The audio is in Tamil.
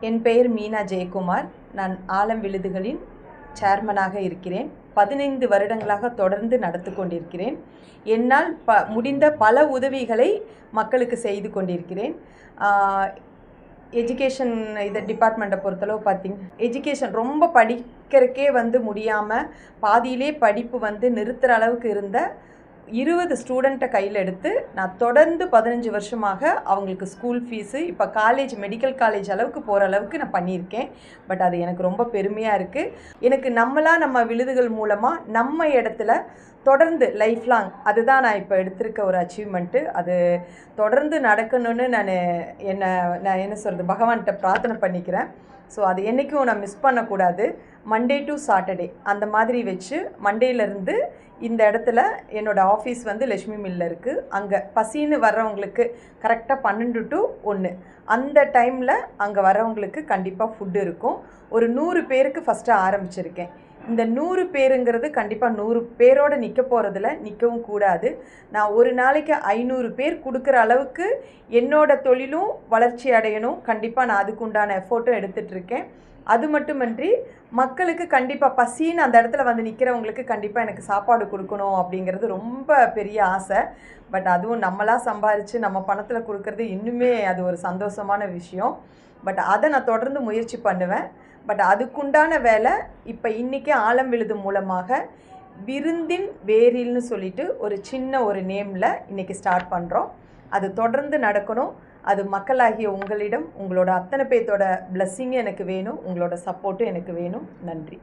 என் பெயர் மீனா ஜெயக்குமார். நான் ஆலம் விழுதுகளின் சேர்மனாக இருக்கிறேன். 15 வருடங்களாக தொடர்ந்து நடத்தி கொண்டிருக்கிறேன். என்னால் முடிந்த பல உதவிகளை மக்களுக்கு செய்து கொண்டிருக்கிறேன். எஜுகேஷன் டிபார்ட்மெண்ட்டை பொறுத்தளவு பார்த்திங்க, எஜுகேஷன் ரொம்ப படிக்கிறக்கே முடியாமல் பாதியிலே படிப்பு நிறுத்துகிற அளவுக்கு இருந்த 20 ஸ்டூடெண்ட்டை கையில் எடுத்து நான் தொடர்ந்து 15 வருஷமாக அவங்களுக்கு ஸ்கூல் ஃபீஸு, இப்போ மெடிக்கல் காலேஜ் அளவுக்கு போகிற அளவுக்கு நான் பண்ணியிருக்கேன். பட் அது எனக்கு ரொம்ப பெருமையாக இருக்குது. எனக்கு நம்ம விழுதுகள் மூலமாக நம்ம இடத்துல தொடர்ந்து லைஃப் லாங் அதுதான் நான் இப்போ எடுத்திருக்க ஒரு அச்சீவ்மெண்ட்டு. அது தொடர்ந்து நடக்கணும்னு நான் என்ன சொல்கிறது, பகவான்கிட்ட பிரார்த்தனை பண்ணிக்கிறேன். ஸோ அது என்றைக்கும் நான் மிஸ் பண்ணக்கூடாது. மண்டே டு சாட்டர்டே அந்த மாதிரி வச்சு, மண்டேலேருந்து இந்த இடத்துல என்னோடய ஆஃபீஸ் லட்சுமி மில்லில் இருக்குது. அங்கே பசின்னு வர்றவங்களுக்கு கரெக்டாக 12 to 1 அந்த டைமில் அங்கே வர்றவங்களுக்கு கண்டிப்பாக ஃபுட்டு இருக்கும். ஒரு 100 பேருக்கு ஃபஸ்ட்டு ஆரம்பிச்சிருக்கேன். இந்த 100 பேருங்கிறது கண்டிப்பாக 100 பேரோடு நிற்க போகிறதில்ல, நிற்கவும் கூடாது. நான் ஒரு நாளைக்கு 500 பேர் கொடுக்குற அளவுக்கு என்னோடய தொழிலும் வளர்ச்சி அடையணும். கண்டிப்பாக நான் அதுக்குண்டான எஃபோர்ட்டும் எடுத்துகிட்ருக்கேன். அது மட்டுமன்றி மக்களுக்கு கண்டிப்பாக பசின்னு அந்த இடத்துல நிற்கிறவங்களுக்கு கண்டிப்பாக எனக்கு சாப்பாடு கொடுக்கணும் அப்படிங்கிறது ரொம்ப பெரிய ஆசை. பட் அதுவும் நம்மளாக சம்பாரித்து நம்ம பணத்தில் கொடுக்கறது இன்னுமே அது ஒரு சந்தோஷமான விஷயம். பட் அதை நான் தொடர்ந்து முயற்சி பண்ணுவேன். பட் அதுக்குண்டான வேலை இப்போ இன்றைக்கி ஆலம் விழுது மூலமாக விருந்தின் வேரில்னு சொல்லிட்டு ஒரு சின்ன ஒரு நேமில் இன்றைக்கி ஸ்டார்ட் பண்ணுறோம். அது தொடர்ந்து நடக்கணும். அது மக்களாகிய உங்களிடம் உங்களோட அத்தனை பேர்த்தோட பிளஸ்ஸிங்கும் எனக்கு வேணும், உங்களோட சப்போர்ட்டும் எனக்கு வேணும். நன்றி.